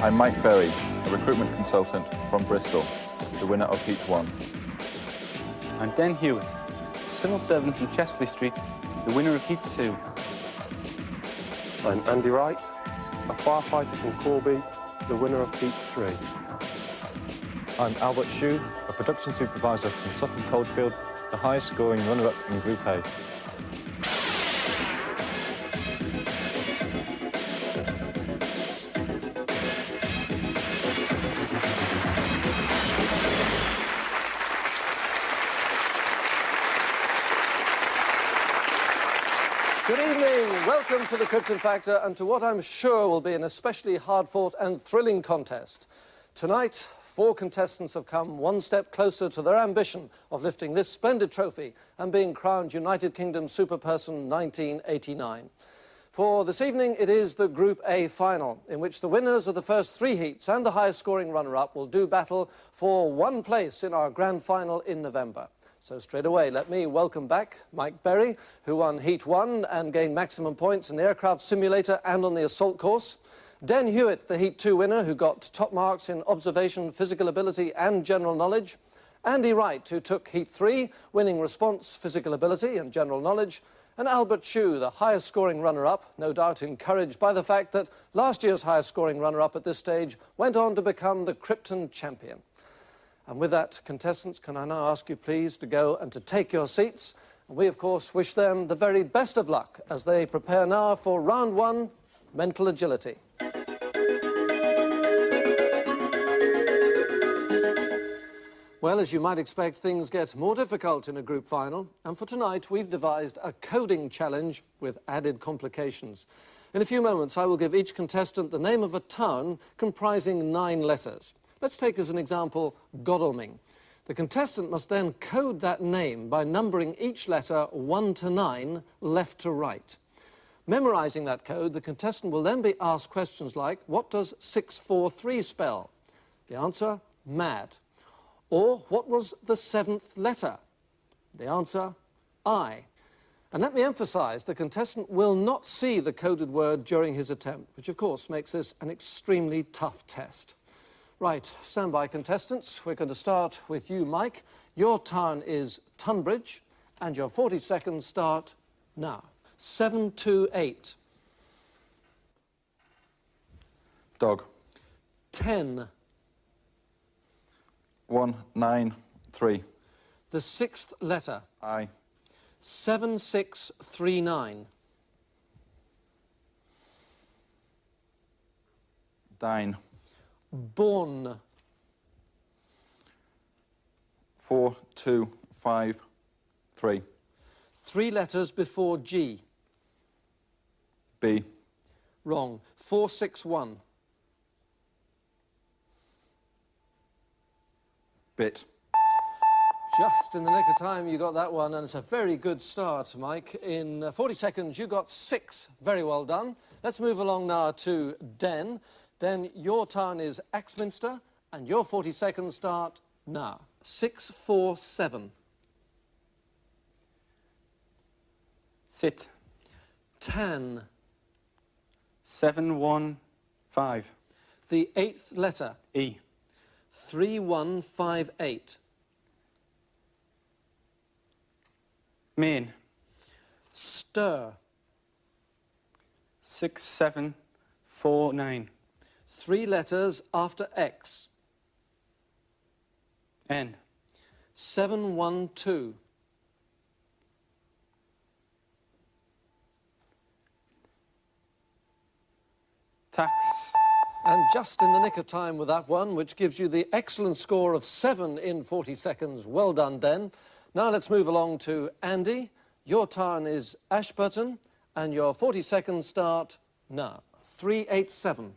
I'm Mike Berry, a recruitment consultant from Bristol, the winner of Heat 1. I'm Dan Hewitt, a civil servant from Chesley Street, the winner of Heat 2. I'm Andy Wright, a firefighter from Corby, the winner of Heat 3. I'm Albert Hsu, a production supervisor from Sutton Coldfield, the highest scoring runner-up in Group A. Good evening, welcome to the Krypton Factor and to what I'm sure will be an especially hard-fought and thrilling contest. Tonight, 4 contestants have come one step closer to their ambition of lifting this splendid trophy and being crowned United Kingdom Superperson 1989. For this evening, it is the Group A final, in which the winners of the first 3 heats and the highest scoring runner-up will do battle for one place in our grand final in November. So straight away, let me welcome back Mike Berry, who won Heat 1 and gained maximum points in the aircraft simulator and on the assault course. Dan Hewitt, the Heat 2 winner, who got top marks in observation, physical ability and general knowledge. Andy Wright, who took Heat 3, winning response, physical ability and general knowledge. And Albert Hsu, the highest scoring runner-up, no doubt encouraged by the fact that last year's highest scoring runner-up at this stage went on to become the Krypton champion. And with that, contestants, can I now ask you please to go and to take your seats? And we, of course, wish them the very best of luck as they prepare now for round 1, mental agility. Well, as you might expect, things get more difficult in a group final. And for tonight, we've devised a coding challenge with added complications. In a few moments, I will give each contestant the name of a town comprising 9 letters. Let's take as an example Godalming. The contestant must then code that name by numbering each letter 1 to 9, left to right. Memorising that code, the contestant will then be asked questions like, what does 643 spell? The answer, mad. Or, what was the 7th letter? The answer, I. And let me emphasise, the contestant will not see the coded word during his attempt, which of course makes this an extremely tough test. Right, stand by contestants. We're going to start with you, Mike. Your town is Tunbridge, and your 40 seconds start now. 728. Dog. 10. 193. The 6th letter. I. 7639. Dine. Born. 4253. 3 letters before G. B. Wrong. 461. Bit. Just in the nick of time you got that one, and it's a very good start, Mike. In 40 seconds you got 6. Very well done. Let's move along now to Den. Den, your town is Axminster, and your 40 seconds start now. 647. Sit. 10. 715. The 8th letter. E. 3158. Main. Stir. 6749. 3 letters after X. N. 712. Tax. And just in the nick of time with that one, which gives you the excellent score of 7 in 40 seconds. Well done, Den. Now let's move along to Andy. Your town is Ashburton, and your 40 seconds start now. 387.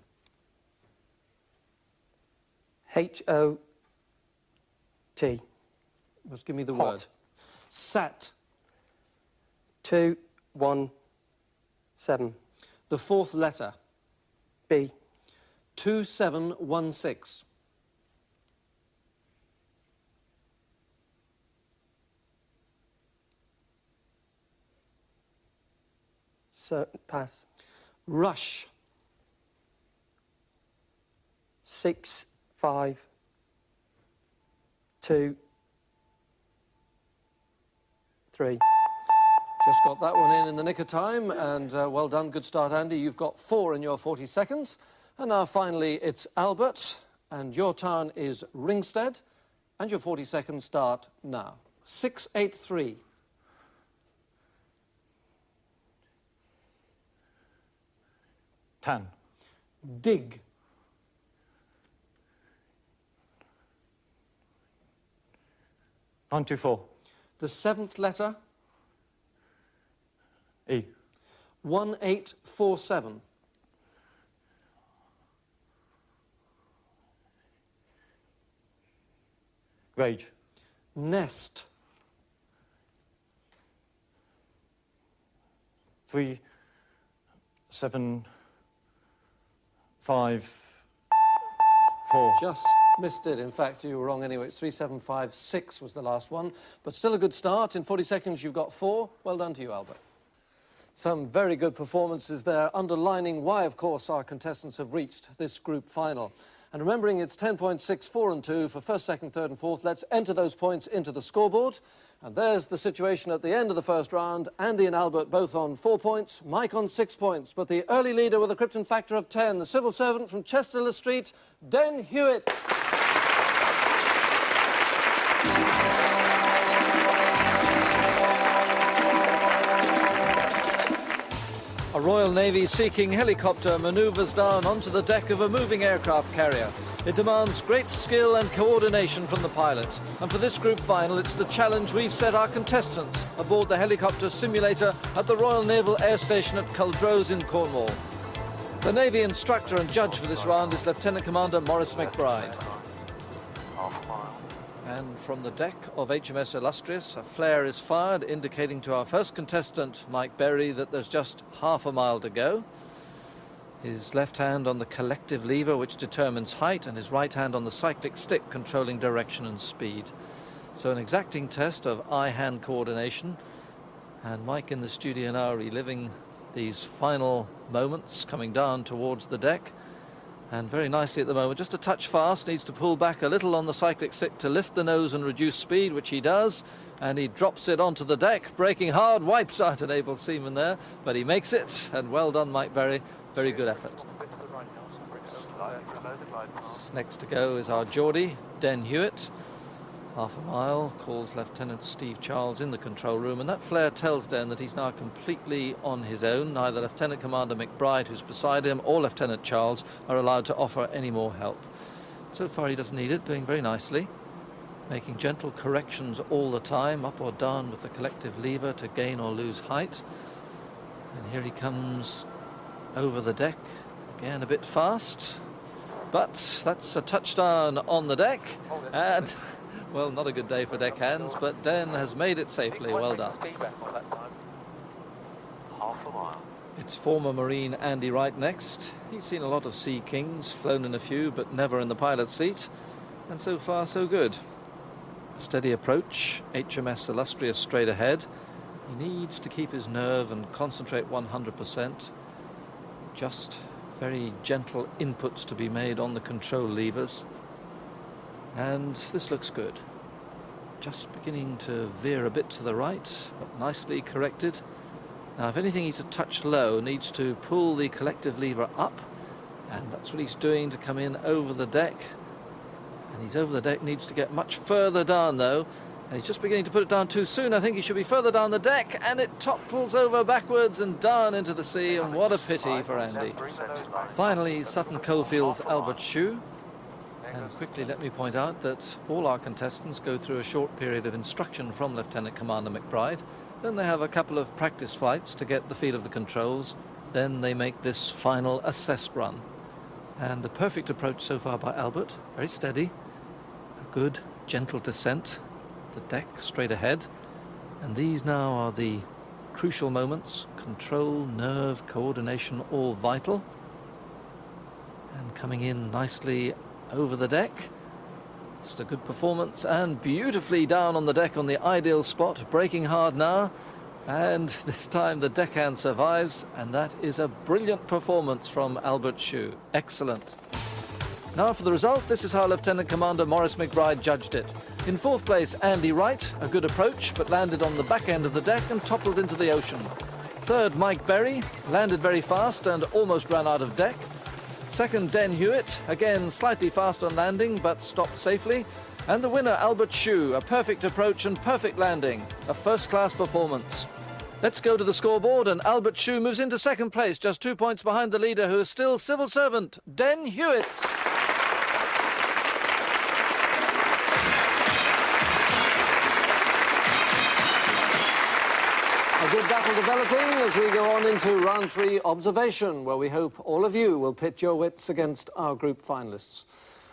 H-O-T. Just give me the Hot. word. Sat. 217. The 4th letter. B. 2716. So, pass. Rush. 6, 5, 2, 3. Just got that one in the nick of time, and well done. Good start, Andy. You've got 4 in your 40 seconds. And now, finally, it's Albert, and your turn is Ringstead, and your 40 seconds start now. 6, 8, 3. 10. Dig. 924. The 7th letter. E. 1847. Rage. Nest. 3, 7, 5, 4. Just missed it. In fact, you were wrong anyway. It's 3756 was the last one. But still a good start. In 40 seconds, you've got 4. Well done to you, Albert. Some very good performances there, underlining why, of course, our contestants have reached this group final. And remembering it's 10 points, 6, 4 and 2 for first, second, third and fourth, let's enter those points into the scoreboard. And there's the situation at the end of the first round. Andy and Albert both on 4 points, Mike on 6 points. But the early leader with a Krypton Factor of 10, the civil servant from Chester Street, Den Hewitt. A Royal Navy Sea-King helicopter manoeuvres down onto the deck of a moving aircraft carrier. It demands great skill and coordination from the pilot. And for this group final, it's the challenge we've set our contestants aboard the helicopter simulator at the Royal Naval Air Station at Culdrose in Cornwall. The Navy instructor and judge for this round is Lieutenant Commander Maurice McBride. And from the deck of HMS Illustrious, a flare is fired, indicating to our first contestant, Mike Berry, that there's just half a mile to go. His left hand on the collective lever, which determines height, and his right hand on the cyclic stick, controlling direction and speed. So an exacting test of eye-hand coordination. And Mike in the studio now reliving these final moments, coming down towards the deck. And very nicely at the moment, just a touch fast, needs to pull back a little on the cyclic stick to lift the nose and reduce speed, which he does. And he drops it onto the deck, braking hard, wipes out an able seaman there, but he makes it, and well done, Mike Berry. Very good effort. Next to go is our Geordie, Den Hewitt. Half a mile, calls Lieutenant Steve Charles in the control room, and that flare tells Den that he's now completely on his own. Neither Lieutenant Commander McBride, who's beside him, or Lieutenant Charles are allowed to offer any more help. So far he doesn't need it, doing very nicely, making gentle corrections all the time, up or down with the collective lever to gain or lose height. And here he comes over the deck, again a bit fast, but that's a touchdown on the deck, and well, not a good day for deckhands, but Den has made it safely. Well done. It's former Marine Andy Wright next. He's seen a lot of Sea Kings, flown in a few, but never in the pilot's seat, and so far so good. A steady approach, HMS Illustrious straight ahead. He needs to keep his nerve and concentrate 100%. Just very gentle inputs to be made on the control levers. And this looks good. Just beginning to veer a bit to the right, but nicely corrected. Now, if anything, he's a touch low, needs to pull the collective lever up, and that's what he's doing to come in over the deck. And he's over the deck, needs to get much further down, though. And he's just beginning to put it down too soon. I think he should be further down the deck, and it topples over backwards and down into the sea, and what a pity for Andy. Finally, Sutton Coldfield's Albert Hsu. And quickly let me point out that all our contestants go through a short period of instruction from Lieutenant Commander McBride. Then they have a couple of practice flights to get the feel of the controls. Then they make this final assessed run. And the perfect approach so far by Albert, very steady. A good, gentle descent. The deck straight ahead. And these now are the crucial moments. Control, nerve, coordination, all vital. And coming in nicely over the deck. It's a good performance, and beautifully down on the deck on the ideal spot, braking hard now, and this time the deckhand survives, and that is a brilliant performance from Albert Hsu. Excellent. Now for the result, this is how Lieutenant Commander Maurice McBride judged it. In fourth place, Andy Wright, a good approach, but landed on the back end of the deck and toppled into the ocean. Third, Mike Berry, landed very fast and almost ran out of deck. Second, Den Hewitt, again slightly fast on landing, but stopped safely. And the winner, Albert Hsu, a perfect approach and perfect landing. A first-class performance. Let's go to the scoreboard, and Albert Hsu moves into second place, just 2 points behind the leader, who is still civil servant, Den Hewitt. A good battle developing as we go on into round 3 observation, where we hope all of you will pit your wits against our group finalists.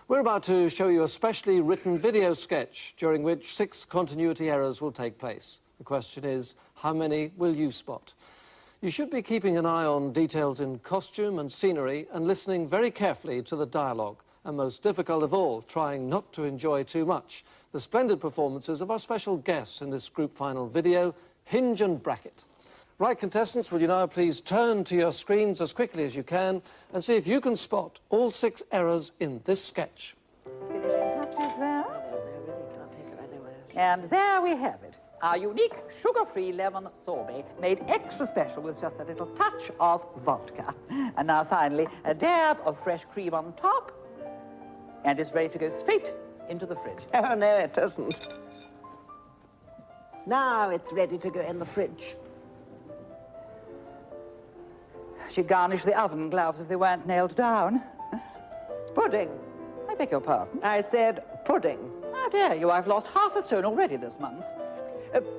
We're about to show you a specially written video sketch during which 6 continuity errors will take place. The question is, how many will you spot? You should be keeping an eye on details in costume and scenery and listening very carefully to the dialogue, and most difficult of all, trying not to enjoy too much the splendid performances of our special guests in this group final video, Hinge and Bracket. Right, contestants, will you now please turn to your screens as quickly as you can and see if you can spot all 6 errors in this sketch. Finishing touches there. And there we have it. Our unique sugar-free lemon sorbet, made extra special with just a little touch of vodka. And now finally, a dab of fresh cream on top, and it's ready to go straight into the fridge. Oh, no, it isn't. Now it's ready to go in the fridge. She'd garnish the oven gloves if they weren't nailed down. Pudding. I beg your pardon. I said pudding. How dare you? I've lost half a stone already this month.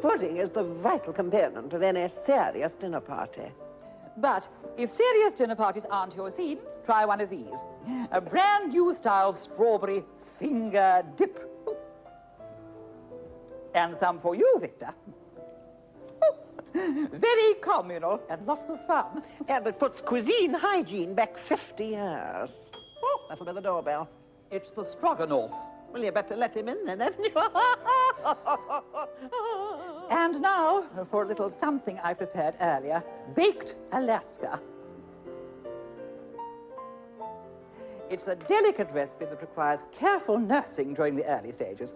Pudding is the vital component of any serious dinner party. But if serious dinner parties aren't your scene, try one of these. A brand new style strawberry finger dip. And some for you, Victor. Very communal and lots of fun. And it puts cuisine hygiene back 50 years. Oh, that'll be the doorbell. It's the stroganoff. Well, you better let him in then, hadn't you? And now, for a little something I prepared earlier, baked Alaska. It's a delicate recipe that requires careful nursing during the early stages.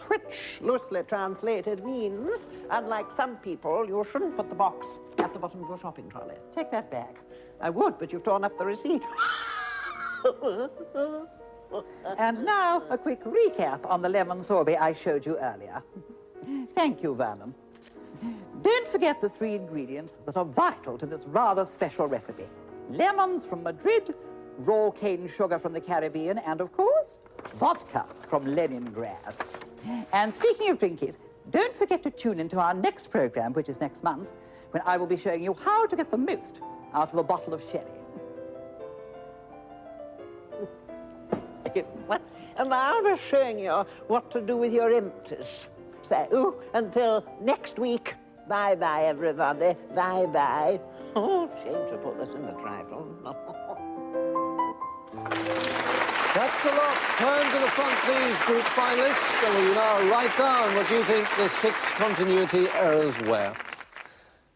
Which, loosely translated, means, unlike some people, you shouldn't put the box at the bottom of your shopping trolley. Take that back. I would, but you've torn up the receipt. And now, a quick recap on the lemon sorbet I showed you earlier. Thank you, Vernon. Don't forget the 3 ingredients that are vital to this rather special recipe. Lemons from Madrid, raw cane sugar from the Caribbean, and, of course, vodka from Leningrad. And speaking of drinkies, don't forget to tune into our next program, which is next month, when I will be showing you how to get the most out of a bottle of sherry. And I'll be showing you what to do with your empties. So, until next week, bye-bye, everybody. Bye-bye. Oh, shame to put this in the trifle. That's the lot. Turn to the front, please, group finalists, and will you now write down what you think the 6 continuity errors were.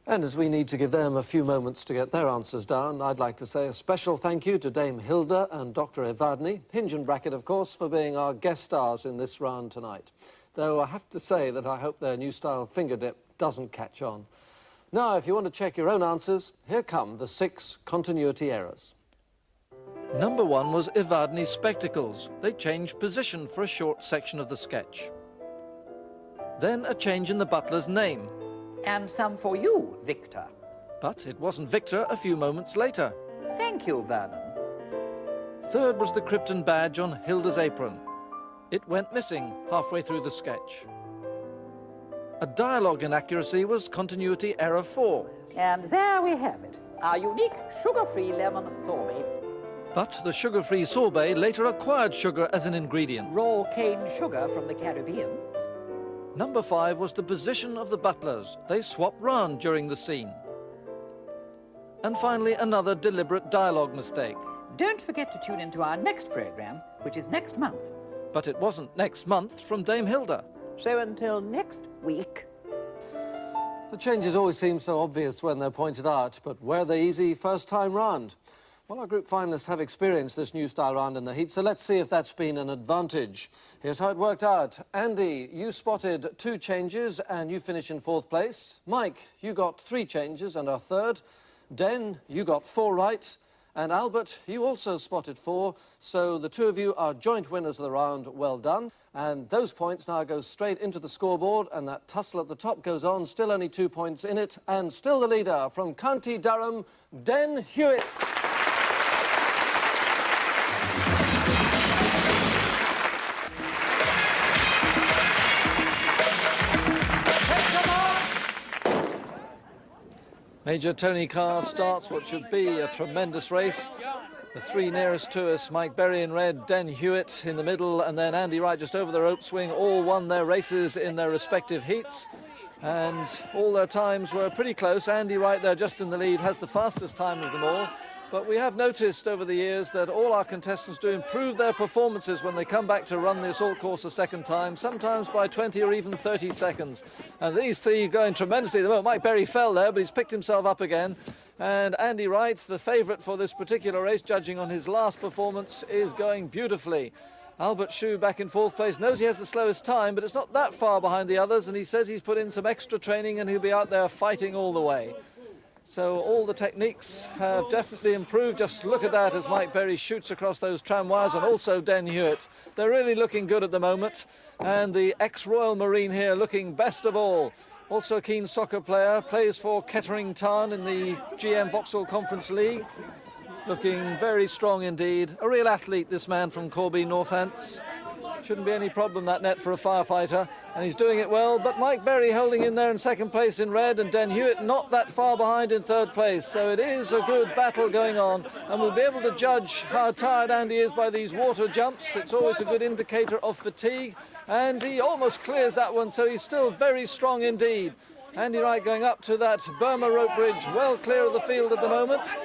And as we need to give them a few moments to get their answers down, I'd like to say a special thank you to Dame Hilda and Dr. Evadne, Hinge and Bracket, of course, for being our guest stars in this round tonight. Though I have to say that I hope their new style finger dip doesn't catch on. Now, if you want to check your own answers, here come the 6 continuity errors. Number 1 was Evadne's spectacles. They changed position for a short section of the sketch. Then a change in the butler's name. And some for you, Victor. But it wasn't Victor a few moments later. Thank you, Vernon. Third was the Krypton badge on Hilda's apron. It went missing halfway through the sketch. A dialogue inaccuracy was continuity error 4. And there we have it, our unique sugar-free lemon sorbet. But the sugar-free sorbet later acquired sugar as an ingredient. Raw cane sugar from the Caribbean. Number 5 was the position of the butlers. They swapped round during the scene. And finally, another deliberate dialogue mistake. Don't forget to tune into our next program, which is next month. But it wasn't next month from Dame Hilda. So until next week. The changes always seem so obvious when they're pointed out, but were they easy first time round? Well, our group finalists have experienced this new style round in the heat, so let's see if that's been an advantage. Here's how it worked out. Andy, you spotted 2 changes and you finish in 4th place. Mike, you got 3 changes and are 3rd. Den, you got 4 right. And Albert, you also spotted 4, so the 2 of you are joint winners of the round. Well done. And those points now go straight into the scoreboard, and that tussle at the top goes on. Still only 2 points in it, and still the leader from County Durham, Den Hewitt. Major Tony Carr starts what should be a tremendous race. The 3 nearest to us, Mike Berry in red, Den Hewitt in the middle, and then Andy Wright just over the rope swing, all won their races in their respective heats. And all their times were pretty close. Andy Wright there just in the lead, has the fastest time of them all. But we have noticed over the years that all our contestants do improve their performances when they come back to run the assault course a second time, sometimes by 20 or even 30 seconds. And these 3 going tremendously. Well, Mike Berry fell there, but he's picked himself up again. And Andy Wright, the favourite for this particular race, judging on his last performance, is going beautifully. Albert Hsu back in 4th place, knows he has the slowest time, but it's not that far behind the others, and he says he's put in some extra training and he'll be out there fighting all the way. So all the techniques have definitely improved. Just look at that as Mike Berry shoots across those tram wires, and also Den Hewitt. They're really looking good at the moment. And the ex-Royal Marine here looking best of all. Also a keen soccer player, plays for Kettering Town in the GM Vauxhall Conference League. Looking very strong indeed. A real athlete, this man from Corby, Northants. Shouldn't be any problem, that net, for a firefighter, and he's doing it well. But Mike Berry holding in there in 2nd place in red, and Den Hewitt not that far behind in 3rd place. So it is a good battle going on, and we'll be able to judge how tired Andy is by these water jumps. It's always a good indicator of fatigue, and he almost clears that one, so he's still very strong indeed. Andy Wright going up to that Burma rope bridge, well clear of the field at the moment.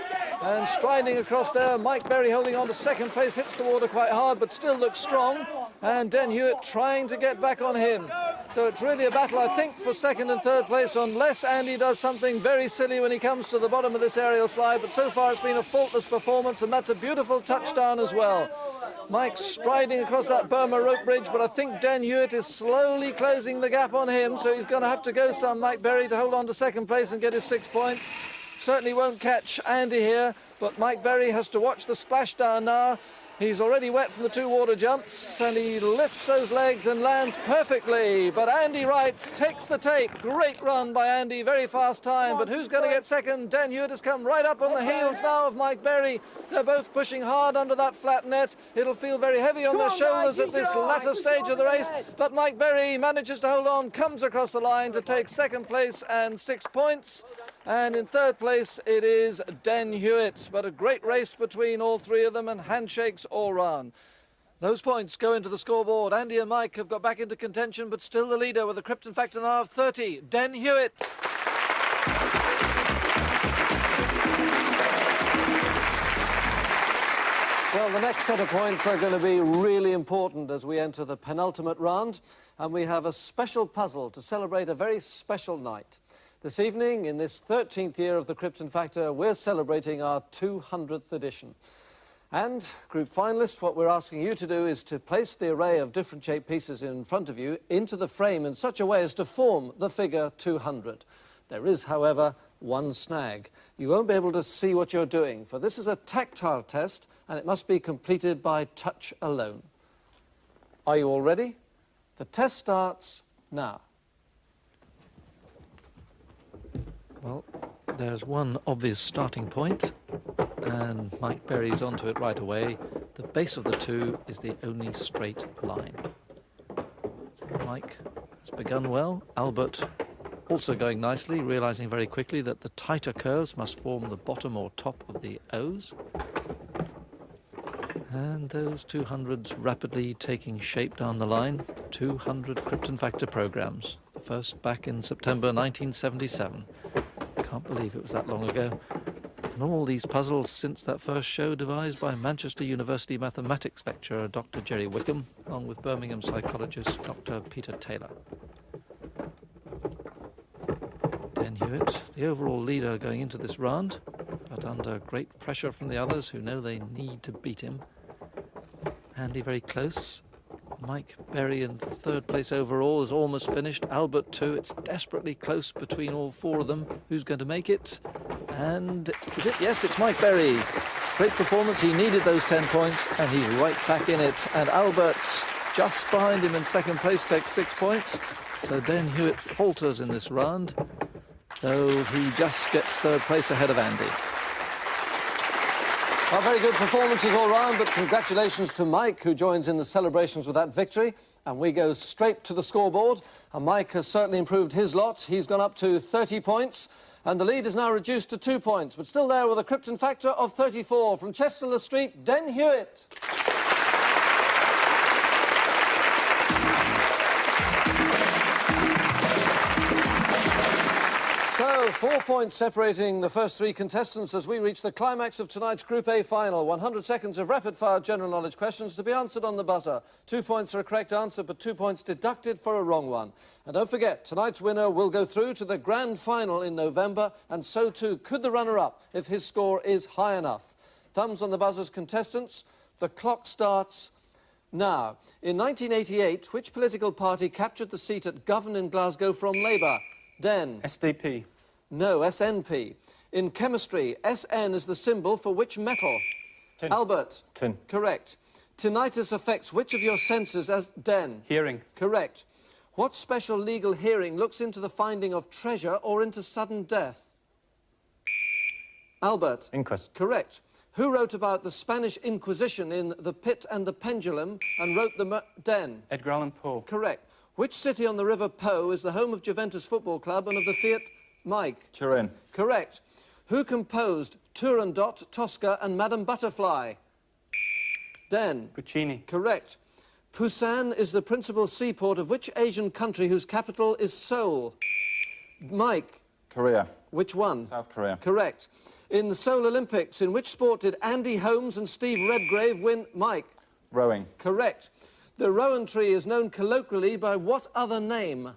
And striding across there, Mike Berry holding on to 2nd place, hits the water quite hard, but still looks strong. And Den Hewitt trying to get back on him. So it's really a battle, I think, for 2nd and 3rd place, unless Andy does something very silly when he comes to the bottom of this aerial slide. But so far it's been a faultless performance, and that's a beautiful touchdown as well. Mike striding across that Burma rope bridge, but I think Den Hewitt is slowly closing the gap on him, so he's going to have to go some, Mike Berry, to hold on to 2nd place and get his 6 points. Certainly won't catch Andy here, but Mike Berry has to watch the splashdown now. He's already wet from the 2 water jumps, and he lifts those legs and lands perfectly. But Andy Wright takes the tape. Great run by Andy, very fast time. But who's going to get 2nd? Den Hewitt has come right up on the heels now of Mike Berry. They're both pushing hard under that flat net. It'll feel very heavy on their shoulders at this latter stage of the race. But Mike Berry manages to hold on, comes across the line to take 2nd place and 6 points. And in 3rd place, it is Den Hewitt. But a great race between all 3 of them, and handshakes all round. Those points go into the scoreboard. Andy and Mike have got back into contention, but still the leader with a Krypton Factor now of 30. Den Hewitt. Well, the next set of points are going to be really important as we enter the penultimate round, and we have a special puzzle to celebrate a very special night. This evening, in this 13th year of the Krypton Factor, we're celebrating our 200th edition. And, group finalists, what we're asking you to do is to place the array of different shaped pieces in front of you into the frame in such a way as to form the figure 200. There is, however, one snag. You won't be able to see what you're doing, for this is a tactile test, and it must be completed by touch alone. Are you all ready? The test starts now. Well, there's one obvious starting point, and Mike Berry's onto it right away. The base of the 2 is the only straight line. So Mike has begun well. Albert also going nicely, realizing very quickly that the tighter curves must form the bottom or top of the O's. And those 200s rapidly taking shape down the line. 200 Krypton Factor programs. The first back in September 1977. Can't believe it was that long ago. And all these puzzles since that first show devised by Manchester University mathematics lecturer Dr. Jerry Wickham, along with Birmingham psychologist Dr. Peter Taylor. Den Hewitt, the overall leader going into this round. but under great pressure from the others who know they need to beat him. Andy very close. Mike Berry in third place overall is almost finished. Albert too. It's desperately close between all four of them. Who's going to make it? And is it? Yes, it's Mike Berry. Great performance. He needed those 10 points and he's right back in it. And Albert just behind him in second place takes 6 points. So then Hewitt falters in this round, though he just gets third place ahead of Andy. Well, very good performances all round, but congratulations to Mike, who joins in the celebrations with that victory. And we go straight to the scoreboard. And Mike has certainly improved his lot. He's gone up to 30 points. And the lead is now reduced to 2 points, but still there with a Krypton Factor of 34. From Chester Street, Den Hewitt. So, 4 points separating the first three contestants as we reach the climax of tonight's Group A final. 100 seconds of rapid-fire general knowledge questions to be answered on the buzzer. 2 points for a correct answer, but 2 points deducted for a wrong one. And don't forget, tonight's winner will go through to the grand final in November, and so too could the runner-up if his score is high enough. Thumbs on the buzzers, contestants. The clock starts now. In 1988, which political party captured the seat at Govan in Glasgow from Labour? Den. SDP. No, SNP. In chemistry, SN is the symbol for which metal? Tin. Albert. Tin. Correct. Tinnitus affects which of your senses as Den? Hearing. Correct. What special legal hearing looks into the finding of treasure or into sudden death? Albert. Inquest. Correct. Who wrote about the Spanish Inquisition in The Pit and the Pendulum and wrote the Den? Edgar Allan Poe. Correct. Which city on the River Po is the home of Juventus Football Club and of the Fiat? Mike. Turin. Correct. Who composed Turandot, Tosca and Madame Butterfly? Den. Puccini. Correct. Busan is the principal seaport of which Asian country whose capital is Seoul? Mike. Korea. Which one? South Korea. Correct. In the Seoul Olympics, in which sport did Andy Holmes and Steve Redgrave win? Mike. Rowing. Correct. The rowan tree is known colloquially by what other name?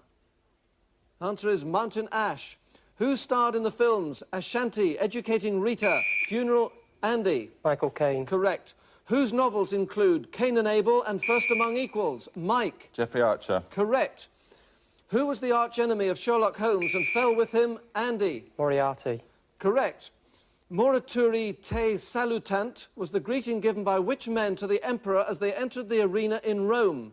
Answer is mountain ash. Who starred in the films Ashanti, Educating Rita, Funeral, Andy? Michael Caine. Correct. Whose novels include Cain and Abel and First Among Equals? Mike. Jeffrey Archer. Correct. Who was the archenemy of Sherlock Holmes and fell with him? Andy. Moriarty. Correct. Morituri te salutant was the greeting given by which men to the emperor as they entered the arena in Rome?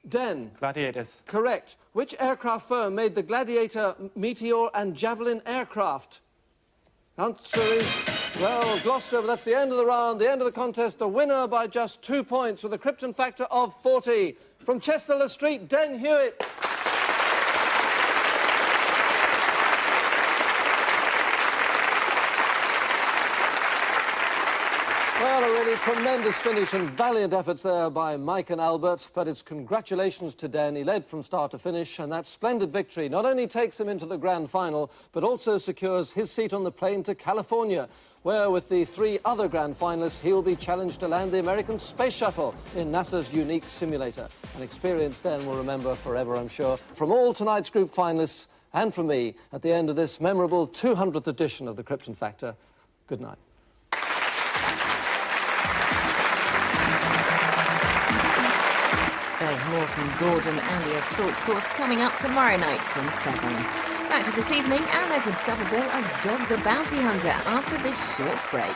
Den. Gladiators. Correct. Which aircraft firm made the Gladiator, Meteor and Javelin aircraft? Answer is, well, Gloucester, but that's the end of the round, the end of the contest. The winner by just 2 points with a Krypton Factor of 40. From Chester Street, Den Hewitt. Well, a really tremendous finish and valiant efforts there by Mike and Albert, but it's congratulations to Den. He led from start to finish, and that splendid victory not only takes him into the grand final, but also secures his seat on the plane to California, where with the 3 other grand finalists, he'll be challenged to land the American Space Shuttle in NASA's unique simulator. An experience Den will remember forever, I'm sure. From all tonight's group finalists, and from me, at the end of this memorable 200th edition of the Krypton Factor, good night. There's more from Gordon and the Assault Course coming up tomorrow night from 7. Back to this evening, and there's a double bill of Dog the Bounty Hunter after this short break.